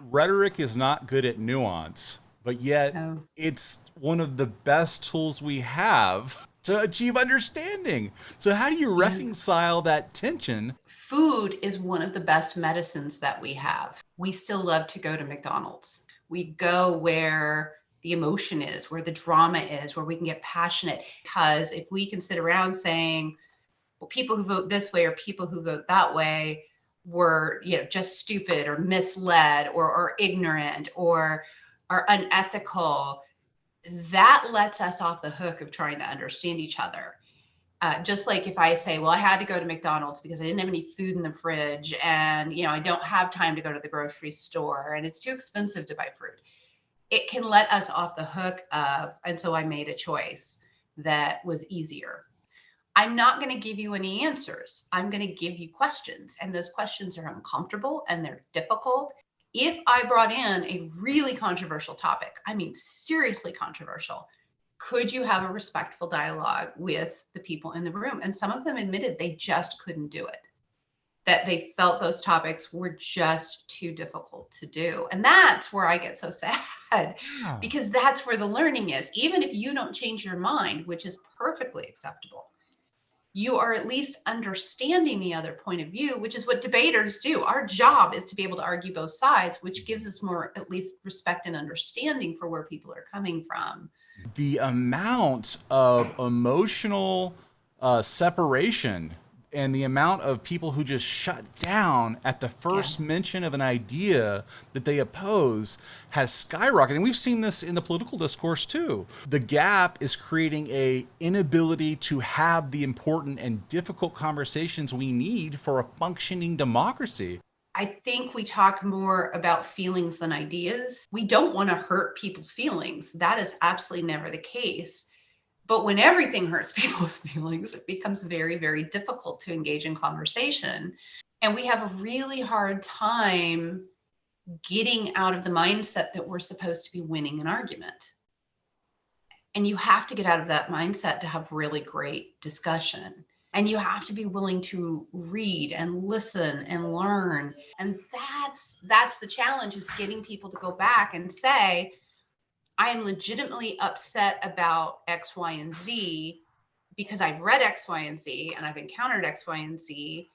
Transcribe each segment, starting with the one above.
Rhetoric is not good at nuance, but yet Oh. it's one of the best tools we have to achieve understanding. So, how do you Yeah. reconcile that tension? Food is one of the best medicines that we have. We still love to go to McDonald's. We go where the emotion is, where the drama is, where we can get passionate. Because if we can sit around saying, well, people who vote this way or people who vote that way were, just stupid or misled or ignorant or are unethical, that lets us off the hook of trying to understand each other. Just like if I say, well, I had to go to McDonald's because I didn't have any food in the fridge and, I don't have time to go to the grocery store and it's too expensive to buy fruit. It can let us off the hook of, and so I made a choice that was easier. I'm not going to give you any answers. I'm going to give you questions, and those questions are uncomfortable and they're difficult. If I brought in a really controversial topic, I mean, seriously controversial, could you have a respectful dialogue with the people in the room? And some of them admitted they just couldn't do it, that they felt those topics were just too difficult to do. And that's where I get so sad Yeah. because that's where the learning is. Even if you don't change your mind, which is perfectly acceptable, you are at least understanding the other point of view, which is what debaters do. Our job is to be able to argue both sides, which gives us more, at least, respect and understanding for where people are coming from. The amount of emotional separation and the amount of people who just shut down at the Yeah. first mention of an idea that they oppose has skyrocketed. And we've seen this in the political discourse too. The gap is creating a inability to have the important and difficult conversations we need for a functioning democracy. I think we talk more about feelings than ideas. We don't want to hurt people's feelings. That is absolutely never the case. But when everything hurts people's feelings, it becomes very, very difficult to engage in conversation. And we have a really hard time getting out of the mindset that we're supposed to be winning an argument. And you have to get out of that mindset to have really great discussion. And you have to be willing to read and listen and learn. And that's the challenge, is getting people to go back and say, I am legitimately upset about X, Y, and Z because I've read X, Y, and Z and I've encountered X, Y, and Z.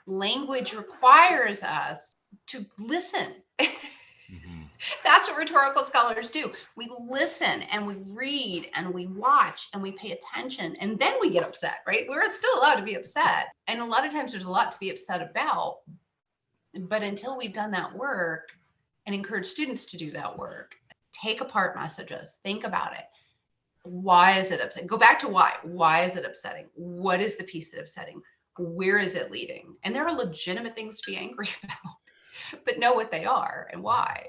Language requires us to listen. Mhm. That's what rhetorical scholars do. We listen and we read and we watch and we pay attention, and then we get upset, right? We're still allowed to be upset. And a lot of times there's a lot to be upset about. But until we've done that work and encourage students to do that work, take apart messages, think about it. Why is it upsetting? Go back to why. Why is it upsetting? What is the piece that's upsetting? Where is it leading? And there are legitimate things to be angry about, but know what they are and why.